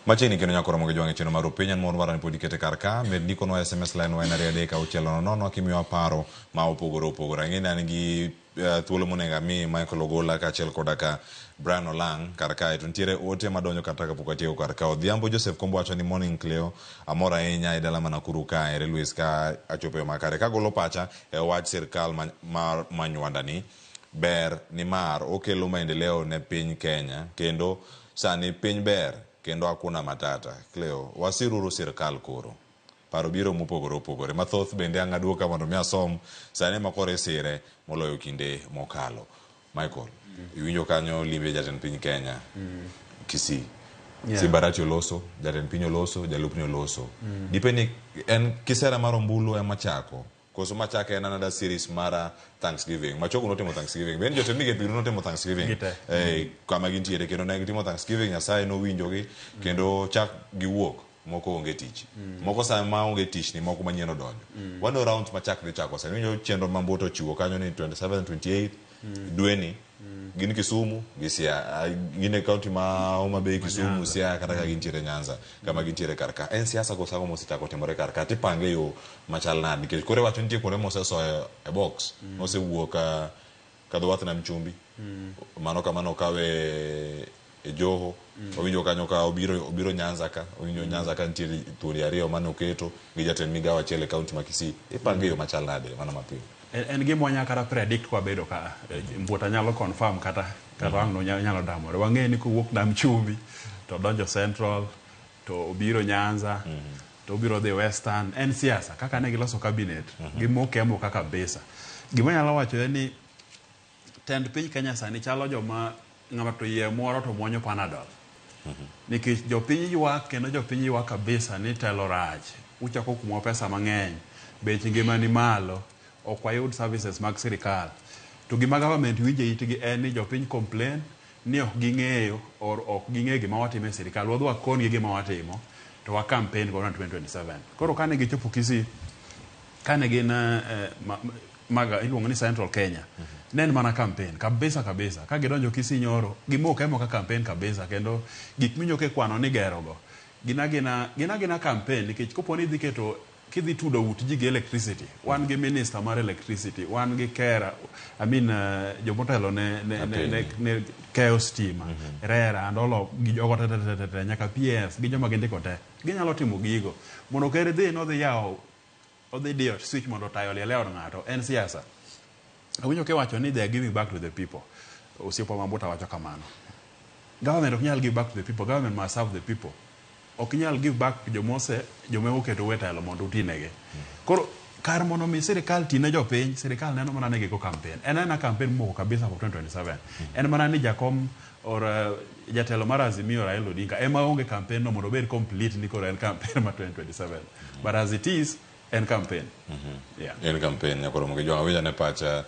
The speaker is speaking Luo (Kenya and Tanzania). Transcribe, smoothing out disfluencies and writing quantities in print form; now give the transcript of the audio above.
Machini kino nyakoro mo gijwange chino maro pinyan mon warani podi kete karka med niko no SMS line wa na riade ka uchelo no kimiwa paro ma opogoro ngina ngi thuolo monenga mi Michael Ogola ka chel kodaka Brian Olang karka etuntiere ote madonyo kataka pokatie karka odhiambo Joseph Kombo acho ni morning Cleo amora enya idala manakuru ka ere Luis ka achope makare ka golo pacha e wach sirkal manywandani ber ni mar okelo maendeleo ne piny Kenya kendo sani piny ber kendo hakuna matata Cleo wasiruru sirkal koro paro biro mopogore mathoth bende angaduoka mondo mi asom sane makore sire moloyo kinde mokalo Michael iwinjo kanyo limbe jatend piny Kenya Kisii Sibarati Oloso jatend piny Oloso jalupni Oloso dipeni en kisera maro mbulu machako koso machaka en another series mara Thanksgiving machoko notimo Thanksgiving ben jotend mige biro notimo Thanksgiving kama gintiere kendo ne gitimo Thanksgiving Nyasaye no winjogi kendo chak giwuok moko onge tich moko sama onge tich ni moko manyien donjo one round machak ne chako sa winjo chenro mamboto chiwo kanyo ni 27 28 dweni gin Kisumu gisia gine county ma Homa Bay Kisumu sia kata ka gintiere Nyanza kama gintiere karka en siasa ko sago mositako timore karka tipange yo machal nadi nikech kore wacho nitie kore moseso e box mose wuoka kadwath na mchumbi mano kamano kawe e Joho owinjo kanyo ka obiro Nyanza ka owinjo Nyanza ka ntiere thuoli ariyo mane oketo gi jatend migawo achiel e county ma Kisii ipange yo machal nade mana mapio en gimo nyaka predict kwa bedo ka mbuota nyalo confirm kata wang no nyalo damore wang'e ni kuwuok Nam Chumbi to donjo Central to obiro Nyanza to obiro the Western en siasa kaka ne giloso cabinet gimokemo kaka besa gima nyalo wacho ni tend piny Kenya sani chalo joma ng'amato yie moro to muonyo Panadol nikech jopiny ywak kendo jopiny ywak kabisa ni telo rach uchako kumo pesa mang'eny bech ngima ni malo okwayud services mag sirikal to gima government winje itigi en ni jopiny complain ni ok ging'eyo ok ging'e gima watimo e sirikal wadwa kongi gima watimo to wa campaign go 2027 koro kane gichopo Kisii kane gin maga iluongo ni Central Kenya nen mana campaign kabisa ka gidonjo Kisii nyoro gimokemo ka campaign kabisa kendo gik minyoke kwano ni gerogo gina campaign nikech koponi dhi keto kidhi tudo ut ji gi electricity wan gi minister mar electricity wan gi kera jomotelo ne keyo stima rera andolo gi jogo tete nyaka PS gi joma gindiko te ginyalo timo gigo mondo kere dhi no dhi yawo odhi dio switch mondo tayo liele od ng'ato en siasa awinjo ke wacho ni they are giving back to the people osiepo mambuta wacho kamano government ok nyal give back to the people government must serve the people ok nyal give back joma oketo wetelo mondo utinege koro kar mondo mi sirikal tine jopiny sirikal neno mana ni giko campaign en campaign moko kabisa for 2027 en mana ni jakom or jatelo mar Azimio Raila Odinga ema onge campaign no mondo bed complete ni koro en campaign ma 2027 but as it is en campaign en campaign nyakoro mo gijwa winja ne pacha